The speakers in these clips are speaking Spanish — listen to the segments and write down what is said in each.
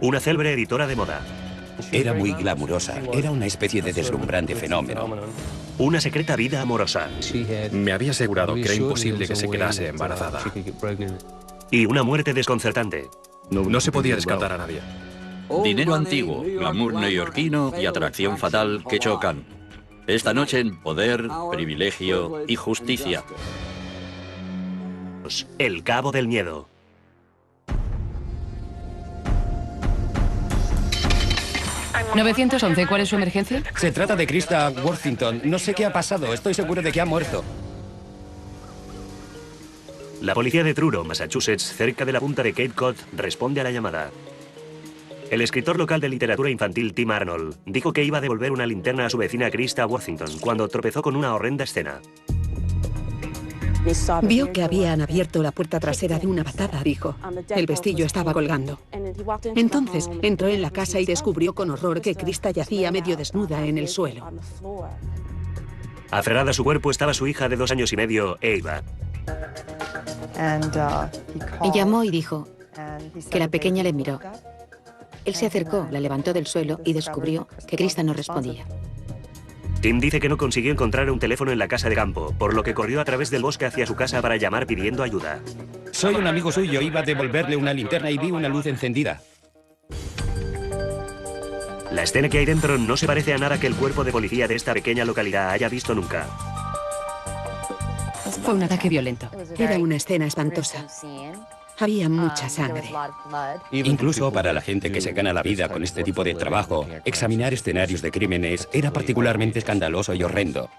una célebre editora de moda. Era muy glamurosa, era una especie de deslumbrante fenómeno. Una secreta vida amorosa. Me había asegurado que era imposible que se quedase embarazada. Y una muerte desconcertante. No se podía descartar a nadie. Dinero antiguo, glamour neoyorquino y atracción fatal que chocan. Esta noche en Poder, Privilegio y Justicia. El Cabo del Miedo. ¿911? ¿Cuál es su emergencia? Se trata de Krista Worthington. No sé qué ha pasado, estoy seguro de que ha muerto. La policía de Truro, Massachusetts, cerca de la punta de Cape Cod, responde a la llamada. El escritor local de literatura infantil Tim Arnold dijo que iba a devolver una linterna a su vecina Krista Worthington cuando tropezó con una horrenda escena. Vio que habían abierto la puerta trasera de una patada, dijo. El vestillo estaba colgando. Entonces entró en la casa y descubrió con horror que Krista yacía medio desnuda en el suelo. Aferrada a su cuerpo estaba su hija de 2 años y medio, Ava. Y llamó y dijo que la pequeña le miró. Él se acercó, la levantó del suelo y descubrió que Krista no respondía. Tim dice que no consiguió encontrar un teléfono en la casa de campo, por lo que corrió a través del bosque hacia su casa para llamar pidiendo ayuda. Soy un amigo suyo, iba a devolverle una linterna y vi una luz encendida. La escena que hay dentro no se parece a nada que el cuerpo de policía de esta pequeña localidad haya visto nunca. Fue un ataque violento. Era una escena espantosa. Había mucha sangre. Incluso para la gente que se gana la vida con este tipo de trabajo, examinar escenarios de crímenes era particularmente escandaloso y horrendo.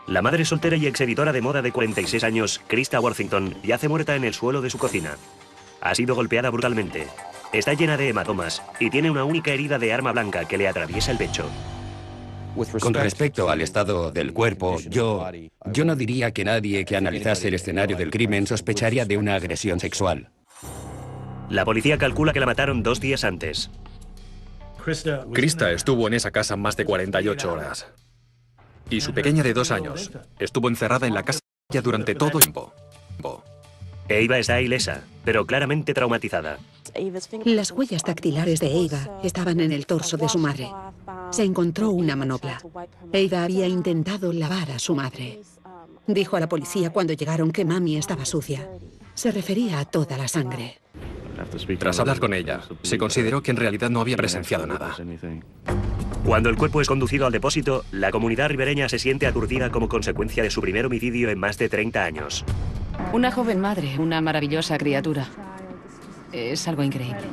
La madre soltera y exeditora de moda de 46 años, Krista Worthington, yace muerta en el suelo de su cocina. Ha sido golpeada brutalmente. Está llena de hematomas y tiene una única herida de arma blanca que le atraviesa el pecho. Con respecto al estado del cuerpo, yo no diría que nadie que analizase el escenario del crimen sospecharía de una agresión sexual. La policía calcula que la mataron 2 días antes. Krista estuvo en esa casa más de 48 horas. Y su pequeña de 2 años estuvo encerrada en la casa durante todo el tiempo. Ava está ilesa, pero claramente traumatizada. Las huellas dactilares de Ava estaban en el torso de su madre. Se encontró una manopla. Ava había intentado lavar a su madre. Dijo a la policía cuando llegaron que mami estaba sucia. Se refería a toda la sangre. Tras hablar con ella, se consideró que en realidad no había presenciado nada. Cuando el cuerpo es conducido al depósito, la comunidad ribereña se siente aturdida como consecuencia de su primer homicidio en más de 30 años. Una joven madre, una maravillosa criatura. Es algo increíble.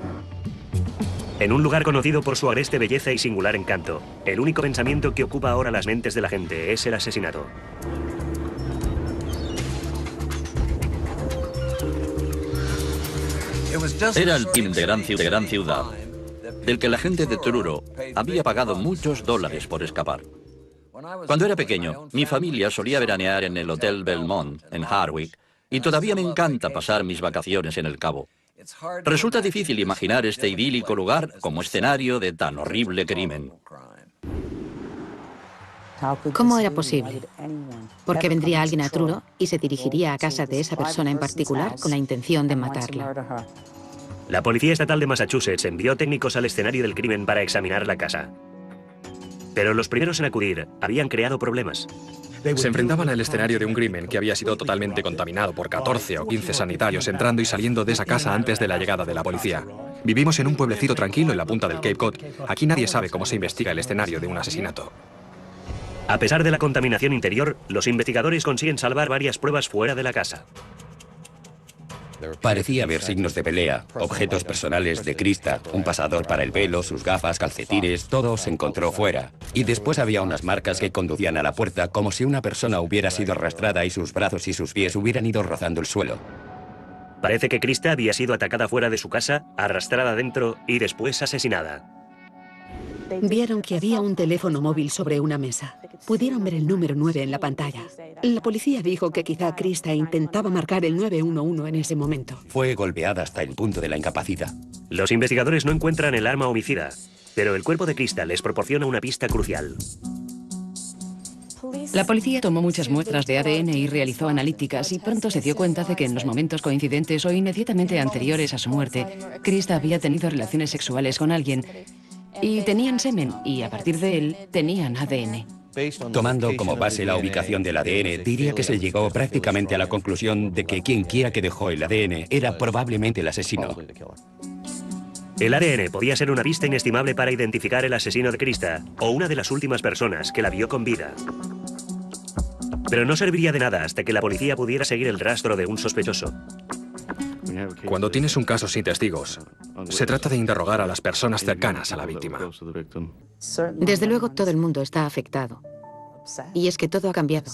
En un lugar conocido por su agreste belleza y singular encanto, el único pensamiento que ocupa ahora las mentes de la gente es el asesinato. Era el crimen de gran ciudad, del que la gente de Truro había pagado muchos dólares por escapar. Cuando era pequeño, mi familia solía veranear en el Hotel Belmont, en Hardwick, y todavía me encanta pasar mis vacaciones en el Cabo. Resulta difícil imaginar este idílico lugar como escenario de tan horrible crimen. ¿Cómo era posible? Porque vendría alguien a Truro y se dirigiría a casa de esa persona en particular con la intención de matarla. La Policía Estatal de Massachusetts envió técnicos al escenario del crimen para examinar la casa. Pero los primeros en acudir habían creado problemas. Se enfrentaban al escenario de un crimen que había sido totalmente contaminado por 14 o 15 sanitarios entrando y saliendo de esa casa antes de la llegada de la policía. Vivimos en un pueblecito tranquilo en la punta del Cape Cod. Aquí nadie sabe cómo se investiga el escenario de un asesinato. A pesar de la contaminación interior, los investigadores consiguen salvar varias pruebas fuera de la casa. Parecía haber signos de pelea, objetos personales de Krista, un pasador para el pelo, sus gafas, calcetines, todo se encontró fuera. Y después había unas marcas que conducían a la puerta como si una persona hubiera sido arrastrada y sus brazos y sus pies hubieran ido rozando el suelo. Parece que Krista había sido atacada fuera de su casa, arrastrada dentro y después asesinada. Vieron que había un teléfono móvil sobre una mesa. Pudieron ver el número 9 en la pantalla. La policía dijo que quizá Krista intentaba marcar el 911 en ese momento. Fue golpeada hasta el punto de la incapacidad. Los investigadores no encuentran el arma homicida, pero el cuerpo de Krista les proporciona una pista crucial. La policía tomó muchas muestras de ADN y realizó analíticas y pronto se dio cuenta de que en los momentos coincidentes o inmediatamente anteriores a su muerte, Krista había tenido relaciones sexuales con alguien y tenían semen y a partir de él tenían ADN. Tomando como base la ubicación del ADN, diría que se llegó prácticamente a la conclusión de que quien quiera que dejó el ADN era probablemente el asesino. El ADN podía ser una pista inestimable para identificar el asesino de Krista o una de las últimas personas que la vio con vida. Pero no serviría de nada hasta que la policía pudiera seguir el rastro de un sospechoso. Cuando tienes un caso sin testigos, se trata de interrogar a las personas cercanas a la víctima. Desde luego todo el mundo está afectado. Y es que todo ha cambiado.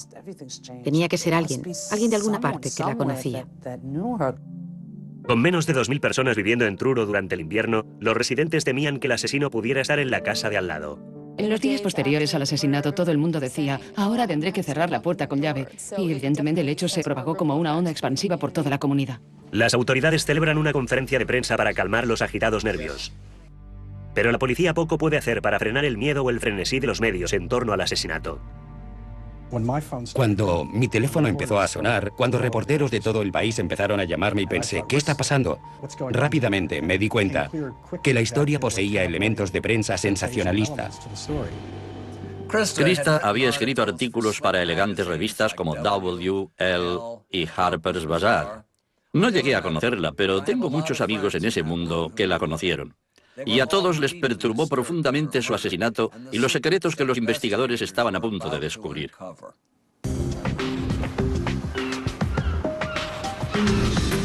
Tenía que ser alguien de alguna parte que la conocía. Con menos de 2.000 personas viviendo en Truro durante el invierno, los residentes temían que el asesino pudiera estar en la casa de al lado. En los días posteriores al asesinato, todo el mundo decía, ahora tendré que cerrar la puerta con llave. Y evidentemente el hecho se propagó como una onda expansiva por toda la comunidad. Las autoridades celebran una conferencia de prensa para calmar los agitados nervios. Pero la policía poco puede hacer para frenar el miedo o el frenesí de los medios en torno al asesinato. Cuando mi teléfono empezó a sonar, cuando reporteros de todo el país empezaron a llamarme y pensé, ¿qué está pasando? Rápidamente me di cuenta que la historia poseía elementos de prensa sensacionalista. Krista había escrito artículos para elegantes revistas como W, Elle y Harper's Bazaar. No llegué a conocerla, pero tengo muchos amigos en ese mundo que la conocieron. Y a todos les perturbó profundamente su asesinato y los secretos que los investigadores estaban a punto de descubrir.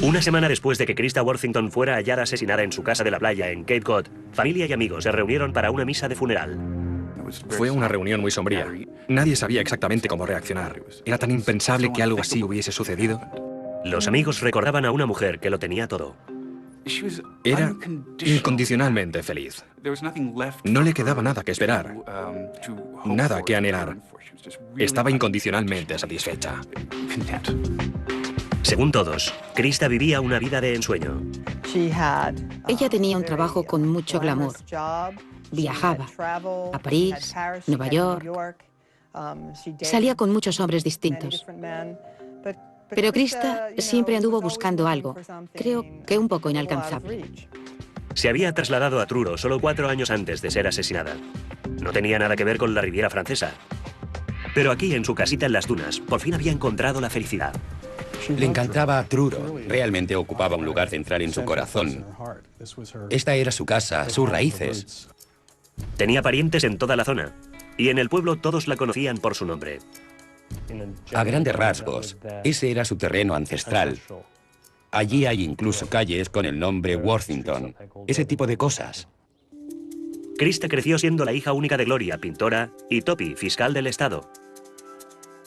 Una semana después de que Krista Worthington fuera hallada asesinada en su casa de la playa en Cape Cod, familia y amigos se reunieron para una misa de funeral. Fue una reunión muy sombría. Nadie sabía exactamente cómo reaccionar. Era tan impensable que algo así hubiese sucedido. Los amigos recordaban a una mujer que lo tenía todo. Era incondicionalmente feliz. No le quedaba nada que esperar, nada que anhelar. Estaba incondicionalmente satisfecha. Según todos, Krista vivía una vida de ensueño. Ella tenía un trabajo con mucho glamour. Viajaba a París, Nueva York. Salía con muchos hombres distintos. Pero Krista siempre anduvo buscando algo, creo que un poco inalcanzable. Se había trasladado a Truro solo 4 años antes de ser asesinada. No tenía nada que ver con la Riviera Francesa. Pero aquí, en su casita en las dunas, por fin había encontrado la felicidad. Le encantaba Truro. Realmente ocupaba un lugar central en su corazón. Esta era su casa, sus raíces. Tenía parientes en toda la zona. Y en el pueblo todos la conocían por su nombre. A grandes rasgos, ese era su terreno ancestral. Allí hay incluso calles con el nombre Worthington. Ese tipo de cosas. Krista creció siendo la hija única de Gloria, pintora, y Toppy, fiscal del estado.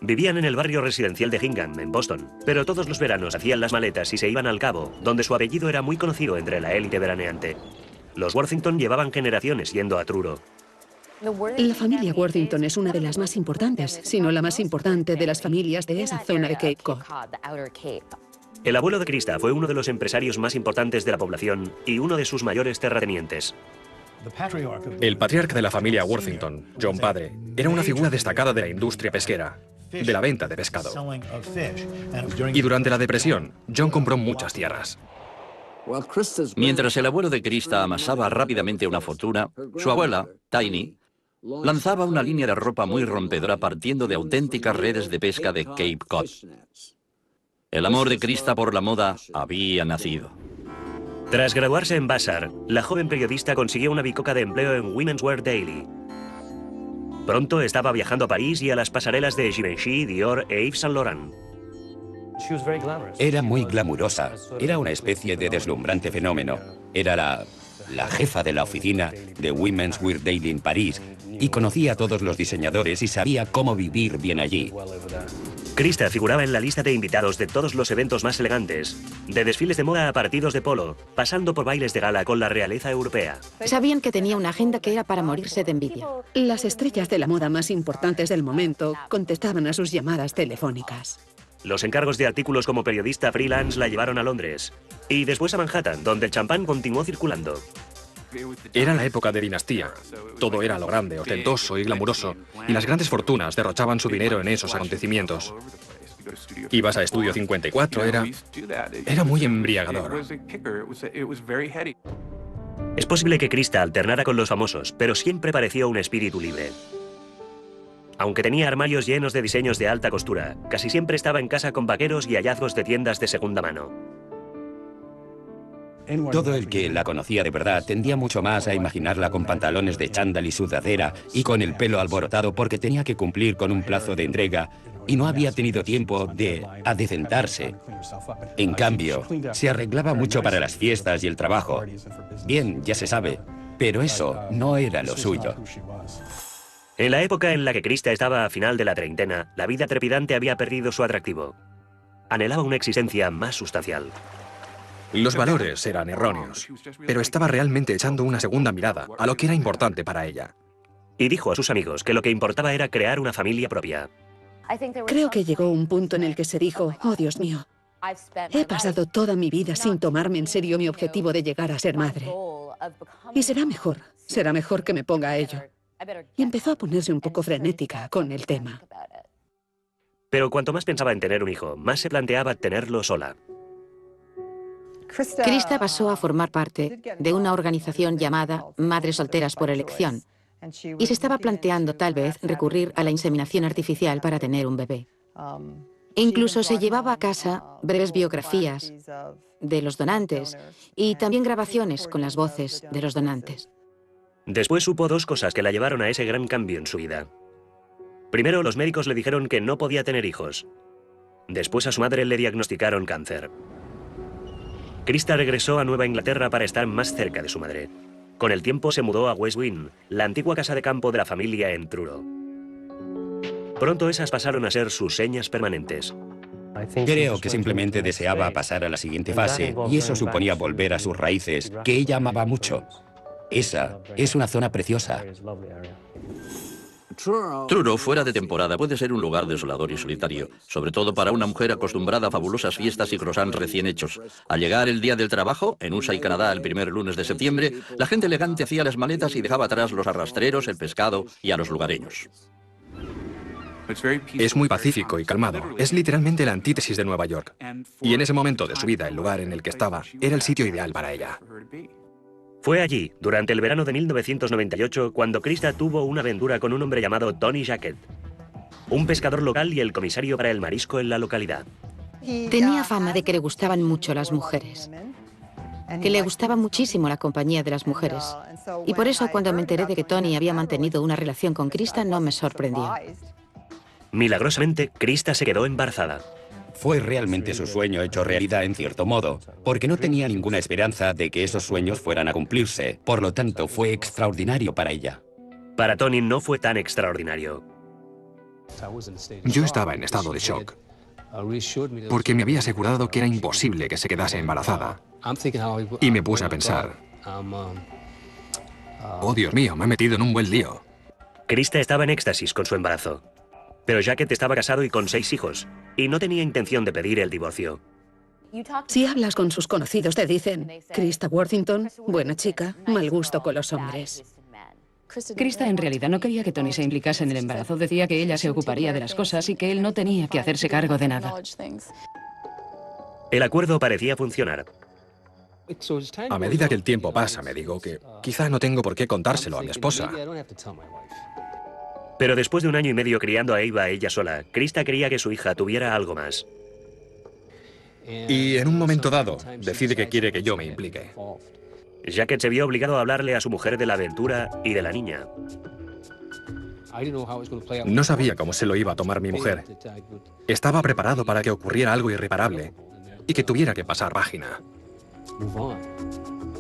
Vivían en el barrio residencial de Hingham, en Boston, pero todos los veranos hacían las maletas y se iban al Cabo, donde su apellido era muy conocido entre la élite veraneante. Los Worthington llevaban generaciones yendo a Truro. La familia Worthington es una de las más importantes, si no la más importante de las familias de esa zona de Cape Cod. El abuelo de Krista fue uno de los empresarios más importantes de la población y uno de sus mayores terratenientes. El patriarca de la familia Worthington, John Padre, era una figura destacada de la industria pesquera, de la venta de pescado. Y durante la depresión, John compró muchas tierras. Mientras el abuelo de Krista amasaba rápidamente una fortuna, su abuela, Tiny, lanzaba una línea de ropa muy rompedora partiendo de auténticas redes de pesca de Cape Cod. El amor de Krista por la moda había nacido. Tras graduarse en Vassar, la joven periodista consiguió una bicoca de empleo en Women's Wear Daily. Pronto estaba viajando a París y a las pasarelas de Givenchy, Dior e Yves Saint Laurent. Era muy glamurosa. Era una especie de deslumbrante fenómeno. Era la jefa de la oficina de Women's Wear Daily en París y conocía a todos los diseñadores y sabía cómo vivir bien allí. Krista figuraba en la lista de invitados de todos los eventos más elegantes, de desfiles de moda a partidos de polo, pasando por bailes de gala con la realeza europea. Sabían que tenía una agenda que era para morirse de envidia. Las estrellas de la moda más importantes del momento contestaban a sus llamadas telefónicas. Los encargos de artículos como periodista freelance la llevaron a Londres y después a Manhattan, donde el champán continuó circulando. Era la época de dinastía. Todo era lo grande, ostentoso y glamuroso, y las grandes fortunas derrochaban su dinero en esos acontecimientos. Ibas a Estudio 54, era muy embriagador. Es posible que Krista alternara con los famosos, pero siempre pareció un espíritu libre. Aunque tenía armarios llenos de diseños de alta costura, casi siempre estaba en casa con vaqueros y hallazgos de tiendas de segunda mano. Todo el que la conocía de verdad tendía mucho más a imaginarla con pantalones de chándal y sudadera y con el pelo alborotado porque tenía que cumplir con un plazo de entrega y no había tenido tiempo de adecentarse. En cambio, se arreglaba mucho para las fiestas y el trabajo. Bien, ya se sabe, pero eso no era lo suyo. En la época en la que Krista estaba a final de la treintena, la vida trepidante había perdido su atractivo. Anhelaba una existencia más sustancial. Los valores eran erróneos, pero estaba realmente echando una segunda mirada a lo que era importante para ella. Y dijo a sus amigos que lo que importaba era crear una familia propia. Creo que llegó un punto en el que se dijo, oh Dios mío, he pasado toda mi vida sin tomarme en serio mi objetivo de llegar a ser madre. Y será mejor que me ponga a ello. Y empezó a ponerse un poco frenética con el tema. Pero cuanto más pensaba en tener un hijo, más se planteaba tenerlo sola. Krista pasó a formar parte de una organización llamada Madres Solteras por Elección y se estaba planteando tal vez recurrir a la inseminación artificial para tener un bebé. Incluso se llevaba a casa breves biografías de los donantes y también grabaciones con las voces de los donantes. Después supo dos cosas que la llevaron a ese gran cambio en su vida. Primero, los médicos le dijeron que no podía tener hijos. Después a su madre le diagnosticaron cáncer. Krista regresó a Nueva Inglaterra para estar más cerca de su madre. Con el tiempo se mudó a West Wing, la antigua casa de campo de la familia en Truro. Pronto esas pasaron a ser sus señas permanentes. Creo que simplemente deseaba pasar a la siguiente fase, y eso suponía volver a sus raíces, que ella amaba mucho. Esa es una zona preciosa. Truro, fuera de temporada, puede ser un lugar desolador y solitario, sobre todo para una mujer acostumbrada a fabulosas fiestas y croissants recién hechos. Al llegar el día del trabajo, en USA y Canadá el primer lunes de septiembre, la gente elegante hacía las maletas y dejaba atrás los arrastreros, el pescado y a los lugareños. Es muy pacífico y calmado. Es literalmente la antítesis de Nueva York. Y en ese momento de su vida, el lugar en el que estaba era el sitio ideal para ella. Fue allí, durante el verano de 1998, cuando Krista tuvo una aventura con un hombre llamado Tony Jackett, un pescador local y el comisario para el marisco en la localidad. Tenía fama de que le gustaban mucho las mujeres, que le gustaba muchísimo la compañía de las mujeres. Y por eso cuando me enteré de que Tony había mantenido una relación con Krista no me sorprendió. Milagrosamente, Krista se quedó embarazada. Fue realmente su sueño hecho realidad en cierto modo, porque no tenía ninguna esperanza de que esos sueños fueran a cumplirse. Por lo tanto, fue extraordinario para ella. Para Tony no fue tan extraordinario. Yo estaba en estado de shock, porque me había asegurado que era imposible que se quedase embarazada. Y me puse a pensar, oh Dios mío, me he metido en un buen lío. Krista estaba en éxtasis con su embarazo. Pero Jackett estaba casado y con 6 hijos, y no tenía intención de pedir el divorcio. Si hablas con sus conocidos te dicen, Krista Worthington, buena chica, mal gusto con los hombres. Krista en realidad no quería que Tony se implicase en el embarazo. Decía que ella se ocuparía de las cosas y que él no tenía que hacerse cargo de nada. El acuerdo parecía funcionar. A medida que el tiempo pasa, me digo que quizá no tengo por qué contárselo a mi esposa. Pero después de 1 año y medio criando a Eva ella sola, Krista quería que su hija tuviera algo más. Y en un momento dado, decide que quiere que yo me implique. Jackett se vio obligado a hablarle a su mujer de la aventura y de la niña. No sabía cómo se lo iba a tomar mi mujer. Estaba preparado para que ocurriera algo irreparable y que tuviera que pasar página.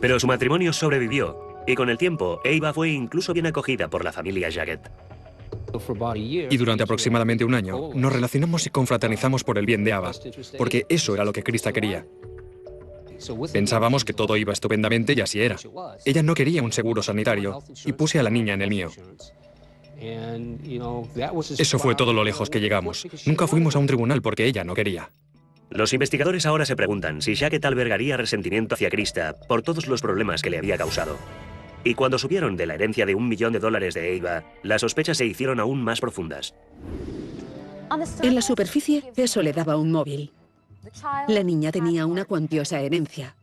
Pero su matrimonio sobrevivió, y con el tiempo, Eva fue incluso bien acogida por la familia Jackett. Y durante aproximadamente 1 año, nos relacionamos y confraternizamos por el bien de Ava, porque eso era lo que Krista quería. Pensábamos que todo iba estupendamente y así era. Ella no quería un seguro sanitario y puse a la niña en el mío. Eso fue todo lo lejos que llegamos. Nunca fuimos a un tribunal porque ella no quería. Los investigadores ahora se preguntan si Jackett albergaría resentimiento hacia Krista por todos los problemas que le había causado. Y cuando supieron de la herencia de $1 millón de Eva, las sospechas se hicieron aún más profundas. En la superficie, eso le daba un móvil. La niña tenía una cuantiosa herencia.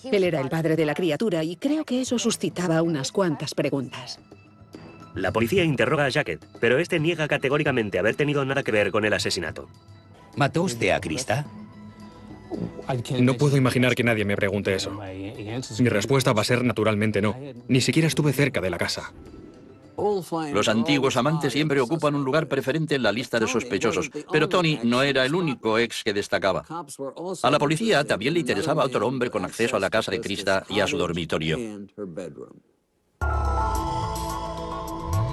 Él era el padre de la criatura y creo que eso suscitaba unas cuantas preguntas. La policía interroga a Jacket, pero este niega categóricamente haber tenido nada que ver con el asesinato. ¿Mató usted a Krista? No puedo imaginar que nadie me pregunte eso. Mi respuesta va a ser naturalmente no. Ni siquiera estuve cerca de la casa. Los antiguos amantes siempre ocupan un lugar preferente en la lista de sospechosos, pero Tony no era el único ex que destacaba. A la policía también le interesaba otro hombre con acceso a la casa de Krista y a su dormitorio.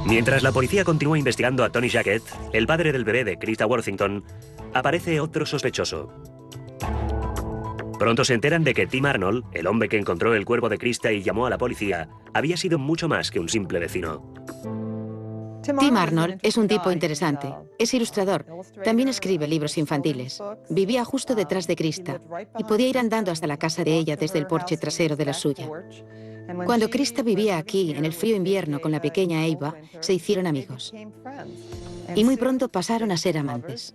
Mientras la policía continúa investigando a Tony Jacket, el padre del bebé de Krista Worthington, aparece otro sospechoso. Pronto se enteran de que Tim Arnold, el hombre que encontró el cuerpo de Krista y llamó a la policía, había sido mucho más que un simple vecino. Tim Arnold es un tipo interesante. Es ilustrador. También escribe libros infantiles. Vivía justo detrás de Krista y podía ir andando hasta la casa de ella desde el porche trasero de la suya. Cuando Krista vivía aquí, en el frío invierno, con la pequeña Eva, se hicieron amigos. Y muy pronto pasaron a ser amantes.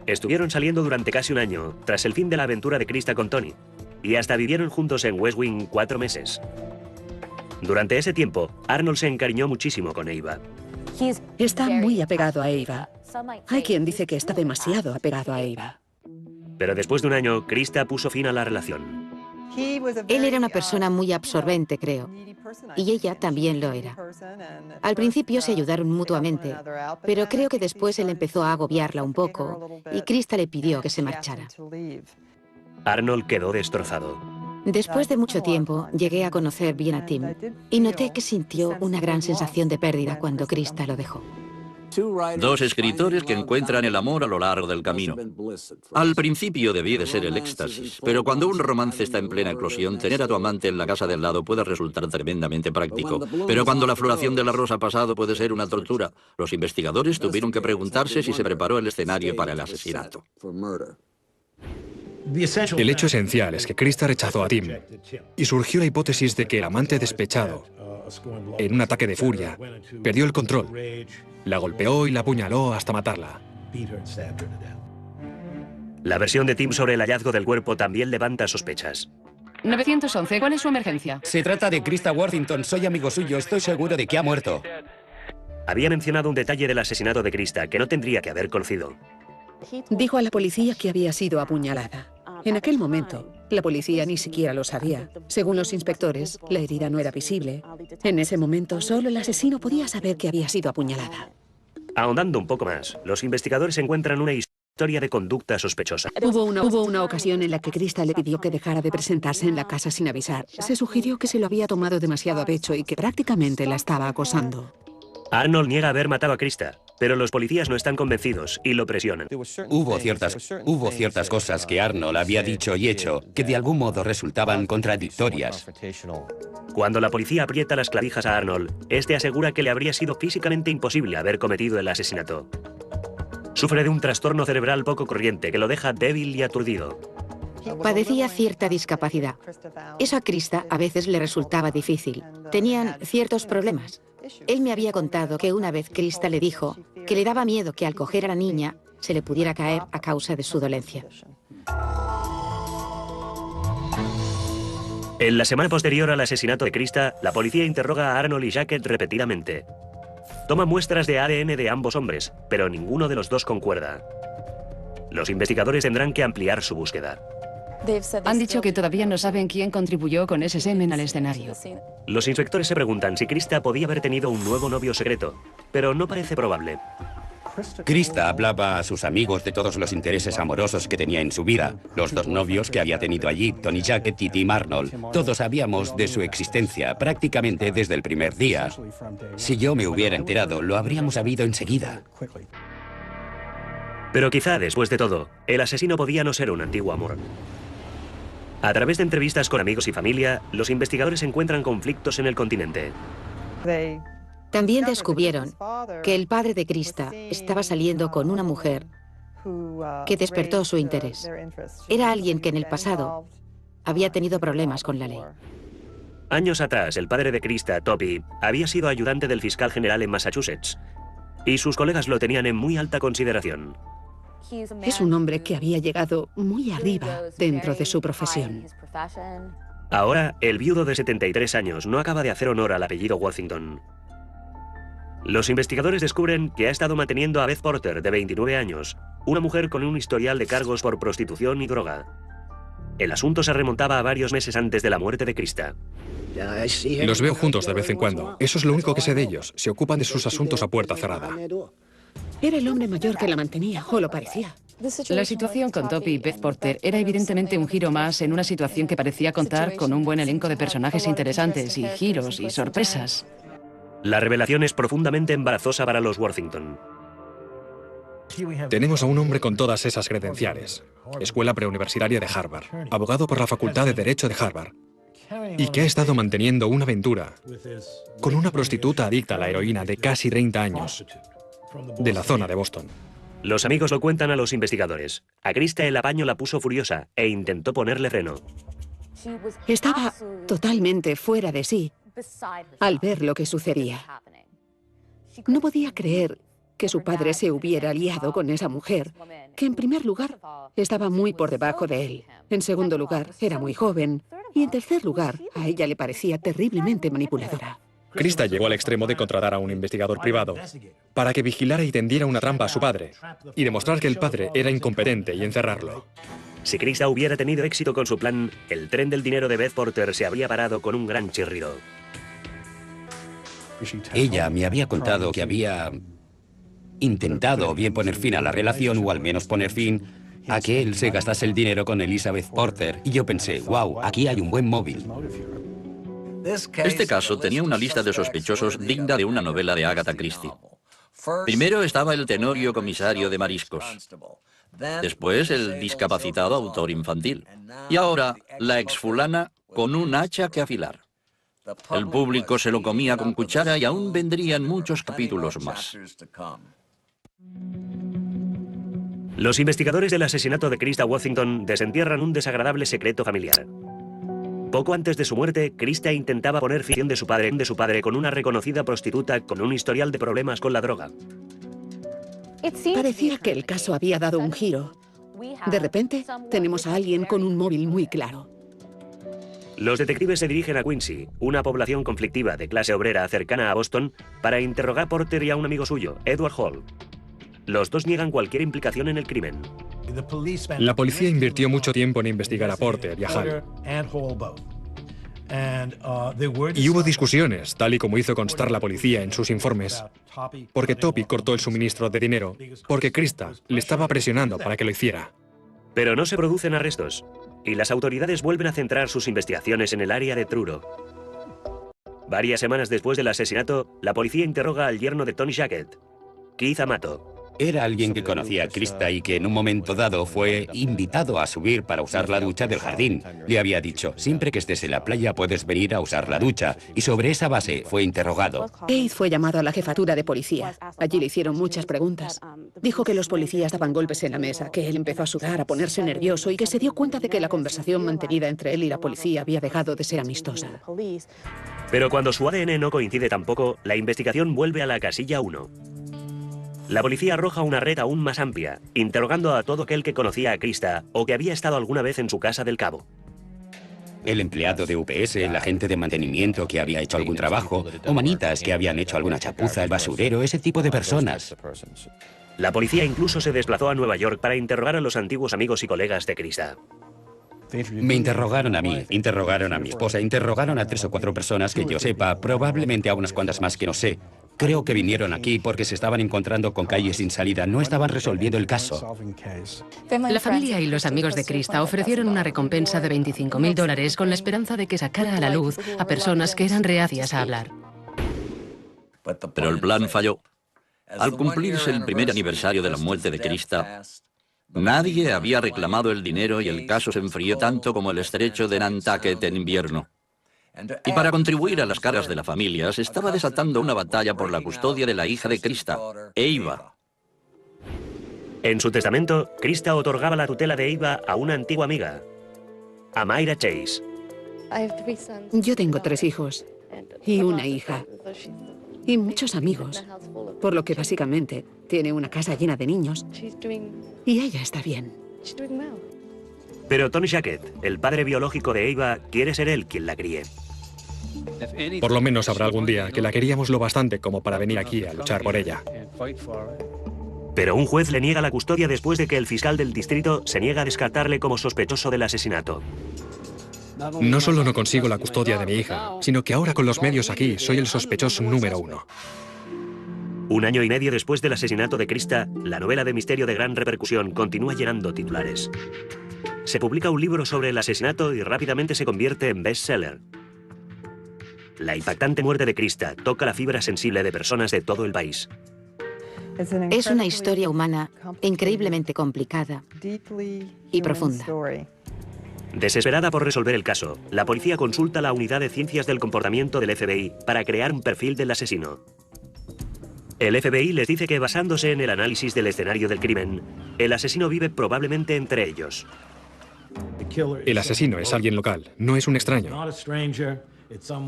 Estuvieron saliendo durante casi un año, tras el fin de la aventura de Krista con Tony, y hasta vivieron juntos en West Wing 4 meses. Durante ese tiempo, Arnold se encariñó muchísimo con Eva. Está muy apegado a Eva. Hay quien dice que está demasiado apegado a Eva. Pero después de un año, Krista puso fin a la relación. Él era una persona muy absorbente, creo, y ella también lo era. Al principio se ayudaron mutuamente, pero creo que después él empezó a agobiarla un poco y Krista le pidió que se marchara. Arnold quedó destrozado. Después de mucho tiempo, llegué a conocer bien a Tim y noté que sintió una gran sensación de pérdida cuando Krista lo dejó. Dos escritores que encuentran el amor a lo largo del camino. Al principio debía de ser el éxtasis, pero cuando un romance está en plena eclosión, tener a tu amante en la casa del lado puede resultar tremendamente práctico. Pero cuando la floración de la rosa ha pasado puede ser una tortura. Los investigadores tuvieron que preguntarse si se preparó el escenario para el asesinato. El hecho esencial es que Krista rechazó a Tim y surgió la hipótesis de que el amante despechado, en un ataque de furia, perdió el control, la golpeó y la apuñaló hasta matarla. La versión de Tim sobre el hallazgo del cuerpo también levanta sospechas. 911, ¿cuál es su emergencia? Se trata de Krista Worthington, soy amigo suyo, estoy seguro de que ha muerto. Había mencionado un detalle del asesinato de Krista que no tendría que haber conocido. Dijo a la policía que había sido apuñalada. En aquel momento, la policía ni siquiera lo sabía. Según los inspectores, la herida no era visible. En ese momento, solo el asesino podía saber que había sido apuñalada. Ahondando un poco más, los investigadores encuentran una historia de conducta sospechosa. Hubo una ocasión en la que Krista le pidió que dejara de presentarse en la casa sin avisar. Se sugirió que se lo había tomado demasiado a pecho y que prácticamente la estaba acosando. Arnold niega haber matado a Krista, pero los policías no están convencidos y lo presionan. Hubo ciertas cosas que Arnold había dicho y hecho que de algún modo resultaban contradictorias. Cuando la policía aprieta las clavijas a Arnold, este asegura que le habría sido físicamente imposible haber cometido el asesinato. Sufre de un trastorno cerebral poco corriente que lo deja débil y aturdido. Padecía cierta discapacidad. Eso a Krista a veces le resultaba difícil. Tenían ciertos problemas. Él me había contado que una vez Krista le dijo que le daba miedo que al coger a la niña se le pudiera caer a causa de su dolencia. En la semana posterior al asesinato de Krista, la policía interroga a Arnold y Jacket repetidamente. Toma muestras de ADN de ambos hombres, pero ninguno de los dos concuerda. Los investigadores tendrán que ampliar su búsqueda. Han dicho que todavía no saben quién contribuyó con ese semen al escenario. Los inspectores se preguntan si Krista podía haber tenido un nuevo novio secreto, pero no parece probable. Krista hablaba a sus amigos de todos los intereses amorosos que tenía en su vida. Los dos novios que había tenido allí, Tony Jacket y Tim Arnold. Todos sabíamos de su existencia, prácticamente desde el primer día. Si yo me hubiera enterado, lo habríamos sabido enseguida. Pero quizá, después de todo, el asesino podía no ser un antiguo amor. A través de entrevistas con amigos y familia, los investigadores encuentran conflictos en el continente. También descubrieron que el padre de Krista estaba saliendo con una mujer que despertó su interés. Era alguien que en el pasado había tenido problemas con la ley. Años atrás, el padre de Krista, Toby, había sido ayudante del fiscal general en Massachusetts, y sus colegas lo tenían en muy alta consideración. Es un hombre que había llegado muy arriba dentro de su profesión. Ahora, el viudo de 73 años no acaba de hacer honor al apellido Worthington. Los investigadores descubren que ha estado manteniendo a Beth Porter, de 29 años, una mujer con un historial de cargos por prostitución y droga. El asunto se remontaba a varios meses antes de la muerte de Krista. Los veo juntos de vez en cuando. Eso es lo único que sé de ellos. Se ocupan de sus asuntos a puerta cerrada. Era el hombre mayor que la mantenía, o lo parecía. La situación con Toby y Beth Porter era evidentemente un giro más en una situación que parecía contar con un buen elenco de personajes interesantes y giros y sorpresas. La revelación es profundamente embarazosa para los Worthington. Tenemos a un hombre con todas esas credenciales. Escuela preuniversitaria de Harvard, abogado por la Facultad de Derecho de Harvard, y que ha estado manteniendo una aventura con una prostituta adicta a la heroína de casi 30 años, de la zona de Boston. Los amigos lo cuentan a los investigadores. A Krista el apaño la puso furiosa e intentó ponerle freno. Estaba totalmente fuera de sí al ver lo que sucedía. No podía creer que su padre se hubiera aliado con esa mujer, que en primer lugar estaba muy por debajo de él, en segundo lugar era muy joven y en tercer lugar a ella le parecía terriblemente manipuladora. Krista llegó al extremo de contratar a un investigador privado para que vigilara y tendiera una trampa a su padre y demostrar que el padre era incompetente y encerrarlo. Si Krista hubiera tenido éxito con su plan, el tren del dinero de Beth Porter se habría parado con un gran chirrido. Ella me había contado que había intentado bien poner fin a la relación o al menos poner fin a que él se gastase el dinero con Elizabeth Porter. Y yo pensé, wow, aquí hay un buen móvil. Este caso tenía una lista de sospechosos digna de una novela de Agatha Christie. Primero estaba el tenorio comisario de mariscos. Después el discapacitado autor infantil. Y ahora la exfulana con un hacha que afilar. El público se lo comía con cuchara y aún vendrían muchos capítulos más. Los investigadores del asesinato de Krista Worthington desentierran un desagradable secreto familiar. Poco antes de su muerte, Krista intentaba poner fin de su padre con una reconocida prostituta con un historial de problemas con la droga. Parecía que el caso había dado un giro. De repente, tenemos a alguien con un móvil muy claro. Los detectives se dirigen a Quincy, una población conflictiva de clase obrera cercana a Boston, para interrogar a Porter y a un amigo suyo, Edward Hall. Los dos niegan cualquier implicación en el crimen. La policía invirtió mucho tiempo en investigar a Porter y a Hall. Y hubo discusiones, tal y como hizo constar la policía en sus informes, porque Toby cortó el suministro de dinero, porque Krista le estaba presionando para que lo hiciera. Pero no se producen arrestos, y las autoridades vuelven a centrar sus investigaciones en el área de Truro. Varias semanas después del asesinato, la policía interroga al yerno de Tony Jackett, Keith Amato. Era alguien que conocía a Krista y que en un momento dado fue invitado a subir para usar la ducha del jardín. Le había dicho, siempre que estés en la playa puedes venir a usar la ducha. Y sobre esa base fue interrogado. Keith fue llamado a la jefatura de policía. Allí le hicieron muchas preguntas. Dijo que los policías daban golpes en la mesa, que él empezó a sudar, a ponerse nervioso y que se dio cuenta de que la conversación mantenida entre él y la policía había dejado de ser amistosa. Pero cuando su ADN no coincide tampoco, la investigación vuelve a la casilla 1. La policía arroja una red aún más amplia, interrogando a todo aquel que conocía a Krista o que había estado alguna vez en su casa del Cabo. El empleado de UPS, el agente de mantenimiento que había hecho algún trabajo, o manitas que habían hecho alguna chapuza, el basurero, ese tipo de personas. La policía incluso se desplazó a Nueva York para interrogar a los antiguos amigos y colegas de Krista. Me interrogaron a mí, interrogaron a mi esposa, interrogaron a 3 o 4 personas que yo sepa, probablemente a unas cuantas más que no sé. Creo que vinieron aquí porque se estaban encontrando con calles sin salida, no estaban resolviendo el caso. La familia y los amigos de Krista ofrecieron una recompensa de $25.000 con la esperanza de que sacara a la luz a personas que eran reacias a hablar. Pero el plan falló. Al cumplirse el primer aniversario de la muerte de Krista, nadie había reclamado el dinero y el caso se enfrió tanto como el estrecho de Nantucket en invierno. Y para contribuir a las cargas de la familia, se estaba desatando una batalla por la custodia de la hija de Krista, Eva. En su testamento, Krista otorgaba la tutela de Eva a una antigua amiga, a Myra Chase. Yo tengo 3 hijos y una hija y muchos amigos, por lo que básicamente tiene una casa llena de niños y ella está bien. Pero Tony Jackett, el padre biológico de Ava, quiere ser él quien la críe. Por lo menos habrá algún día que la queríamos lo bastante como para venir aquí a luchar por ella. Pero un juez le niega la custodia después de que el fiscal del distrito se niega a descartarle como sospechoso del asesinato. No solo no consigo la custodia de mi hija, sino que ahora con los medios aquí soy el sospechoso número 1. Un año y medio después del asesinato de Krista, la novela de misterio de gran repercusión continúa llenando titulares. Se publica un libro sobre el asesinato y rápidamente se convierte en bestseller. La impactante muerte de Krista toca la fibra sensible de personas de todo el país. Es una historia humana increíblemente complicada y profunda. Desesperada por resolver el caso, la policía consulta la unidad de ciencias del comportamiento del FBI para crear un perfil del asesino. El FBI les dice que basándose en el análisis del escenario del crimen, el asesino vive probablemente entre ellos. El asesino es alguien local, no es un extraño.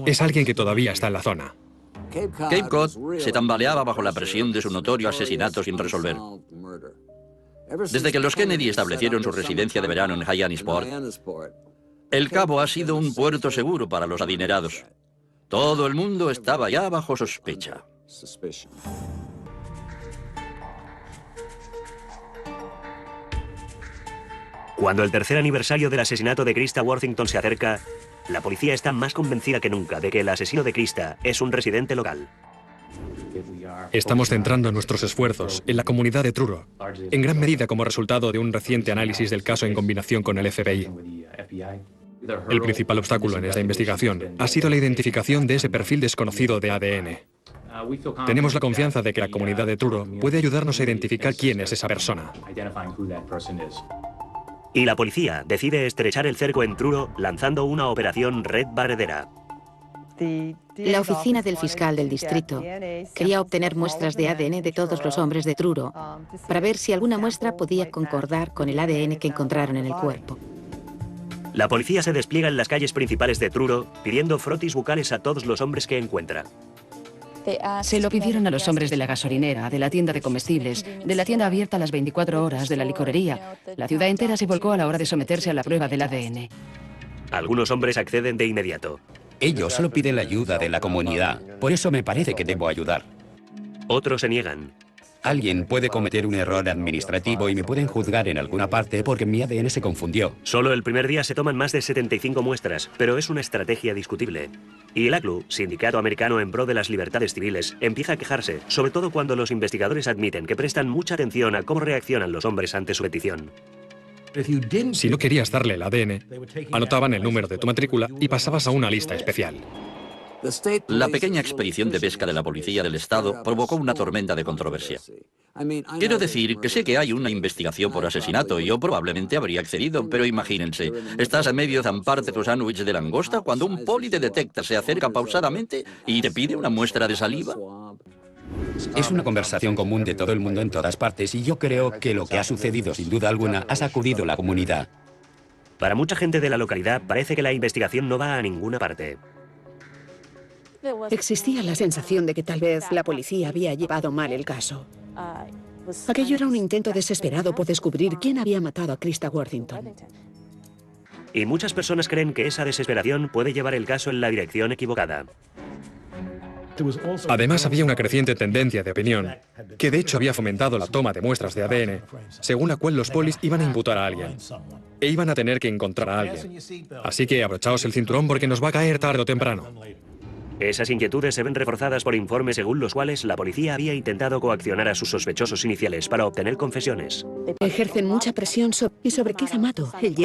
Es alguien que todavía está en la zona. Cape Cod se tambaleaba bajo la presión de su notorio asesinato sin resolver. Desde que los Kennedy establecieron su residencia de verano en Hyannisport, el Cabo ha sido un puerto seguro para los adinerados. Todo el mundo estaba ya bajo sospecha. Cuando el tercer aniversario del asesinato de Krista Worthington se acerca, la policía está más convencida que nunca de que el asesino de Krista es un residente local. Estamos centrando nuestros esfuerzos en la comunidad de Truro, en gran medida como resultado de un reciente análisis del caso en combinación con el FBI. El principal obstáculo en esta investigación ha sido la identificación de ese perfil desconocido de ADN. Tenemos la confianza de que la comunidad de Truro puede ayudarnos a identificar quién es esa persona. Y la policía decide estrechar el cerco en Truro lanzando una operación Red Barredera. La oficina del fiscal del distrito quería obtener muestras de ADN de todos los hombres de Truro para ver si alguna muestra podía concordar con el ADN que encontraron en el cuerpo. La policía se despliega en las calles principales de Truro pidiendo frotis bucales a todos los hombres que encuentra. Se lo pidieron a los hombres de la gasolinera, de la tienda de comestibles, de la tienda abierta a las 24 horas, de la licorería. La ciudad entera se volcó a la hora de someterse a la prueba del ADN. Algunos hombres acceden de inmediato. Ellos solo piden la ayuda de la comunidad. Por eso me parece que debo ayudar. Otros se niegan. Alguien puede cometer un error administrativo y me pueden juzgar en alguna parte porque mi ADN se confundió. Solo el primer día se toman más de 75 muestras, pero es una estrategia discutible. Y el ACLU, Sindicato Americano en pro de las libertades civiles, empieza a quejarse, sobre todo cuando los investigadores admiten que prestan mucha atención a cómo reaccionan los hombres ante su petición. Si no querías darle el ADN, anotaban el número de tu matrícula y pasabas a una lista especial. La pequeña expedición de pesca de la policía del estado provocó una tormenta de controversia. Quiero decir que sé que hay una investigación por asesinato y yo probablemente habría accedido, pero imagínense, estás a medio zamparte tu sándwich de langosta cuando un poli te detecta, se acerca pausadamente y te pide una muestra de saliva. Es una conversación común de todo el mundo en todas partes y yo creo que lo que ha sucedido sin duda alguna ha sacudido la comunidad. Para mucha gente de la localidad parece que la investigación no va a ninguna parte. Existía la sensación de que tal vez la policía había llevado mal el caso. Aquello era un intento desesperado por descubrir quién había matado a Krista Worthington. Y muchas personas creen que esa desesperación puede llevar el caso en la dirección equivocada. Además, había una creciente tendencia de opinión, que de hecho había fomentado la toma de muestras de ADN, según la cual los polis iban a imputar a alguien. E iban a tener que encontrar a alguien. Así que abrochaos el cinturón porque nos va a caer tarde o temprano. Esas inquietudes se ven reforzadas por informes según los cuales la policía había intentado coaccionar a sus sospechosos iniciales para obtener confesiones. Ejercen mucha presión sobre Keith Amato, Keith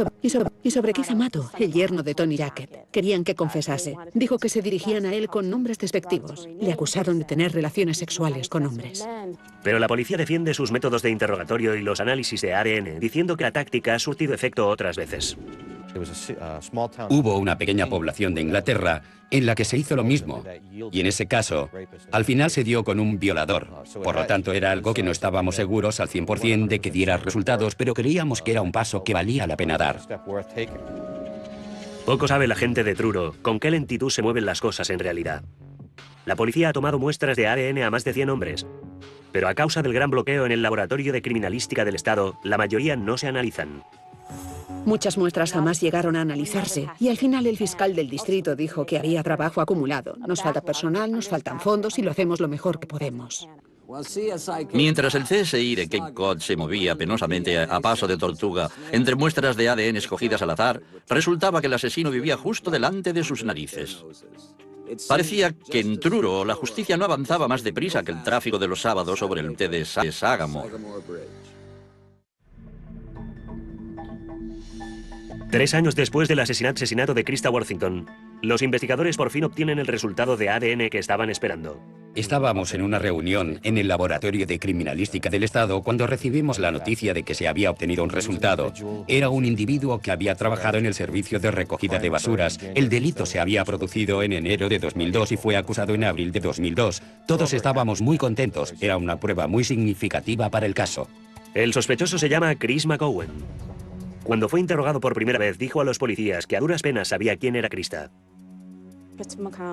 Amato, el yerno de Tony Jackett. Querían que confesase. Dijo que se dirigían a él con nombres despectivos. Le acusaron de tener relaciones sexuales con hombres. Pero la policía defiende sus métodos de interrogatorio y los análisis de ADN, diciendo que la táctica ha surtido efecto otras veces. Hubo una pequeña población de Inglaterra en la que se hizo lo mismo, y en ese caso, al final se dio con un violador. Por lo tanto, era algo que no estábamos seguros al 100% de que diera resultados, pero creíamos que era un paso que valía la pena dar. Poco sabe la gente de Truro con qué lentitud se mueven las cosas en realidad. La policía ha tomado muestras de ADN a más de 100 hombres, pero a causa del gran bloqueo en el Laboratorio de Criminalística del Estado, la mayoría no se analizan. Muchas muestras jamás llegaron a analizarse y al final el fiscal del distrito dijo que había trabajo acumulado. Nos falta personal, nos faltan fondos y lo hacemos lo mejor que podemos. Mientras el CSI de Cape Cod se movía penosamente a paso de tortuga entre muestras de ADN escogidas al azar, resultaba que el asesino vivía justo delante de sus narices. Parecía que en Truro la justicia no avanzaba más deprisa que el tráfico de los sábados sobre el puente de Sagamore. 3 años después del asesinato de Krista Worthington, los investigadores por fin obtienen el resultado de ADN que estaban esperando. Estábamos en una reunión en el Laboratorio de Criminalística del Estado cuando recibimos la noticia de que se había obtenido un resultado. Era un individuo que había trabajado en el servicio de recogida de basuras. El delito se había producido en enero de 2002 y fue acusado en abril de 2002. Todos estábamos muy contentos. Era una prueba muy significativa para el caso. El sospechoso se llama Chris McCowan. Cuando fue interrogado por primera vez, dijo a los policías que a duras penas sabía quién era Krista.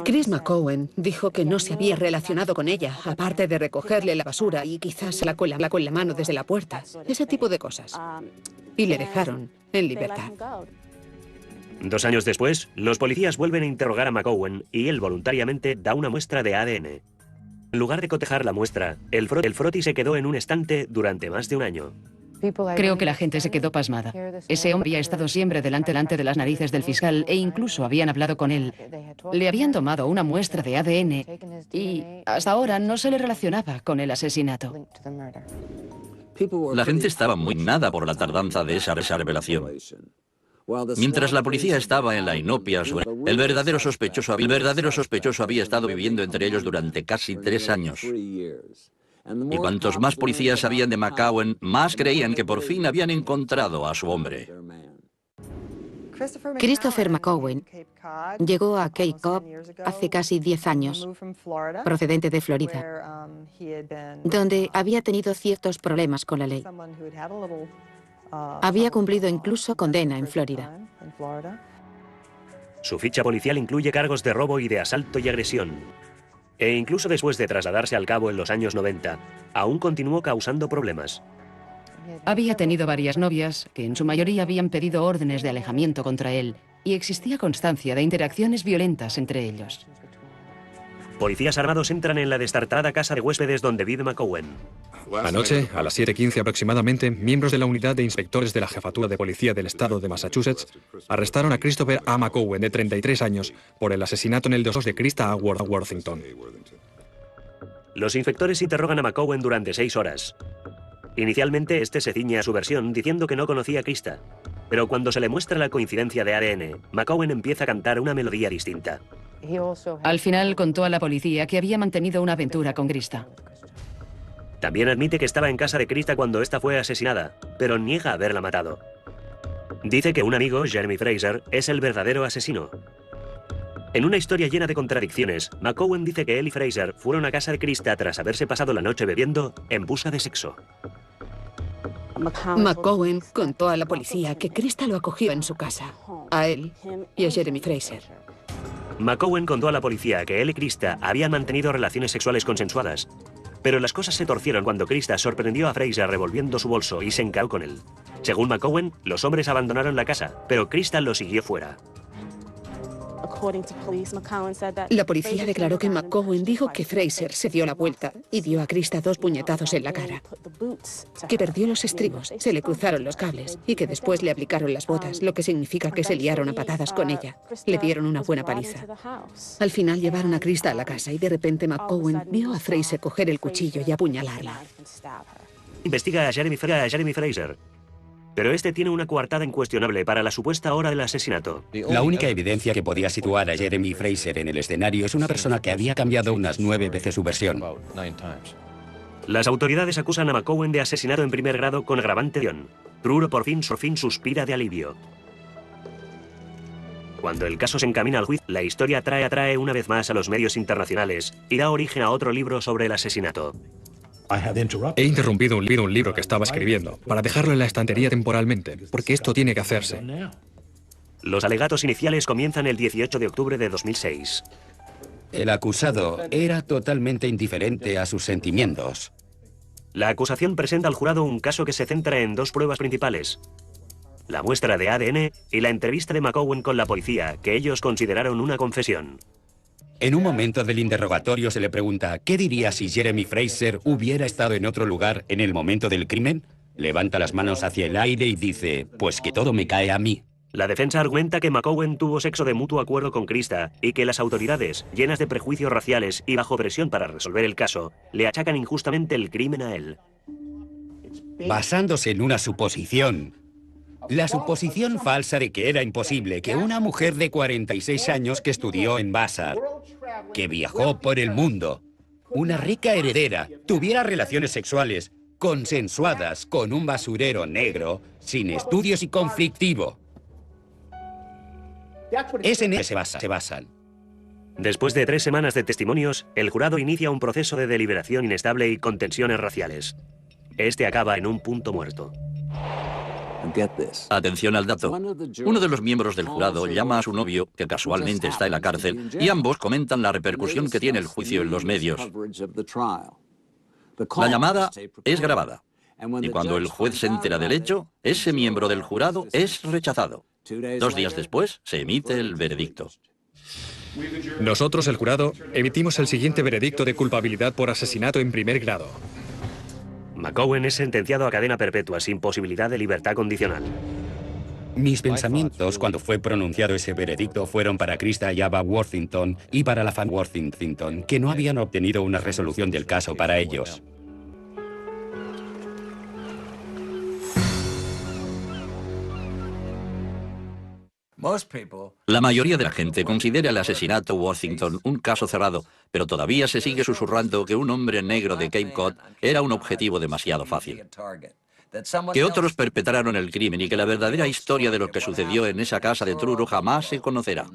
Chris McCowan dijo que no se había relacionado con ella, aparte de recogerle la basura y quizás la con la mano desde la puerta. Ese tipo de cosas. Y le dejaron en libertad. 2 años después, los policías vuelven a interrogar a McCowan y él voluntariamente da una muestra de ADN. En lugar de cotejar la muestra, el froti se quedó en un estante durante más de un año. Creo que la gente se quedó pasmada. Ese hombre había estado siempre delante de las narices del fiscal e incluso habían hablado con él. Le habían tomado una muestra de ADN y hasta ahora no se le relacionaba con el asesinato. La gente estaba muy indignada por la tardanza de esa revelación. Mientras la policía estaba en la inopia sobre el verdadero sospechoso había estado viviendo entre ellos durante casi 3 años. Y cuantos más policías sabían de McCowan, más creían que por fin habían encontrado a su hombre. Christopher McCowan llegó a Cape Cod hace casi 10 años, procedente de Florida, donde había tenido ciertos problemas con la ley. Había cumplido incluso condena en Florida. Su ficha policial incluye cargos de robo y de asalto y agresión. E incluso después de trasladarse al Cabo en los años 90, aún continuó causando problemas. Había tenido varias novias que en su mayoría habían pedido órdenes de alejamiento contra él y existía constancia de interacciones violentas entre ellos. Policías armados entran en la destartalada casa de huéspedes donde vive McCowan. Anoche, a las 7:15 aproximadamente, miembros de la unidad de inspectores de la Jefatura de Policía del Estado de Massachusetts arrestaron a Christopher A. McCowan, de 33 años, por el asesinato en el 2 de Krista A. Worthington. Los inspectores interrogan a McCowan durante 6 horas. Inicialmente, este se ciñe a su versión diciendo que no conocía a Krista, pero cuando se le muestra la coincidencia de ADN, McCowan empieza a cantar una melodía distinta. Al final contó a la policía que había mantenido una aventura con Krista. También admite que estaba en casa de Krista cuando esta fue asesinada, pero niega haberla matado. Dice que un amigo, Jeremy Fraser, es el verdadero asesino. En una historia llena de contradicciones, McCowan dice que él y Fraser fueron a casa de Krista tras haberse pasado la noche bebiendo en busca de sexo. McCowan contó a la policía que Krista lo acogió en su casa, a él y a Jeremy Fraser. McCowan contó a la policía que él y Krista habían mantenido relaciones sexuales consensuadas, pero las cosas se torcieron cuando Krista sorprendió a Fraser revolviendo su bolso y se encaró con él. Según McCowan, los hombres abandonaron la casa, pero Krista lo siguió fuera. La policía declaró que McCowan dijo que Fraser se dio la vuelta y dio a Krista 2 puñetazos en la cara, que perdió los estribos, se le cruzaron los cables y que después le aplicaron las botas, lo que significa que se liaron a patadas con ella. Le dieron una buena paliza. Al final llevaron a Krista a la casa y de repente McCowan vio a Fraser coger el cuchillo y apuñalarla. Investiga a Jeremy Fraser. Pero este tiene una coartada incuestionable para la supuesta hora del asesinato. La única evidencia que podía situar a Jeremy Fraser en el escenario es una persona que había cambiado unas 9 veces su versión. Las autoridades acusan a McCowan de asesinato en primer grado con agravante de Dion. Truro por fin suspira de alivio. Cuando el caso se encamina al juicio, la historia atrae una vez más a los medios internacionales y da origen a otro libro sobre el asesinato. He interrumpido un libro que estaba escribiendo para dejarlo en la estantería temporalmente, porque esto tiene que hacerse. Los alegatos iniciales comienzan el 18 de octubre de 2006. El acusado era totalmente indiferente a sus sentimientos. La acusación presenta al jurado un caso que se centra en dos pruebas principales: la muestra de ADN y la entrevista de McCowan con la policía, que ellos consideraron una confesión. En un momento del interrogatorio se le pregunta, ¿qué diría si Jeremy Fraser hubiera estado en otro lugar en el momento del crimen? Levanta las manos hacia el aire y dice, pues que todo me cae a mí. La defensa argumenta que McCowan tuvo sexo de mutuo acuerdo con Krista y que las autoridades, llenas de prejuicios raciales y bajo presión para resolver el caso, le achacan injustamente el crimen a él. Basándose en una suposición. La suposición falsa de que era imposible que una mujer de 46 años que estudió en Vassar, que viajó por el mundo, una rica heredera, tuviera relaciones sexuales consensuadas con un basurero negro, sin estudios y conflictivo. Es en eso se basan. Después de 3 semanas de testimonios, el jurado inicia un proceso de deliberación inestable y con tensiones raciales. Este acaba en un punto muerto. Atención al dato. Uno de los miembros del jurado llama a su novio, que casualmente está en la cárcel, y ambos comentan la repercusión que tiene el juicio en los medios. La llamada es grabada. Y cuando el juez se entera del hecho, ese miembro del jurado es rechazado. 2 días después, se emite el veredicto. Nosotros, el jurado, emitimos el siguiente veredicto de culpabilidad por asesinato en primer grado. McCowan es sentenciado a cadena perpetua sin posibilidad de libertad condicional. Mis pensamientos cuando fue pronunciado ese veredicto fueron para Krista y Ava Worthington y para la familia Worthington, que no habían obtenido una resolución del caso para ellos. La mayoría de la gente considera el asesinato Worthington un caso cerrado, pero todavía se sigue susurrando que un hombre negro de Cape Cod era un objetivo demasiado fácil. Que otros perpetraron el crimen y que la verdadera historia de lo que sucedió en esa casa de Truro jamás se conocerá.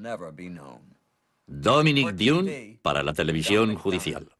Dominic Dunne para la televisión judicial.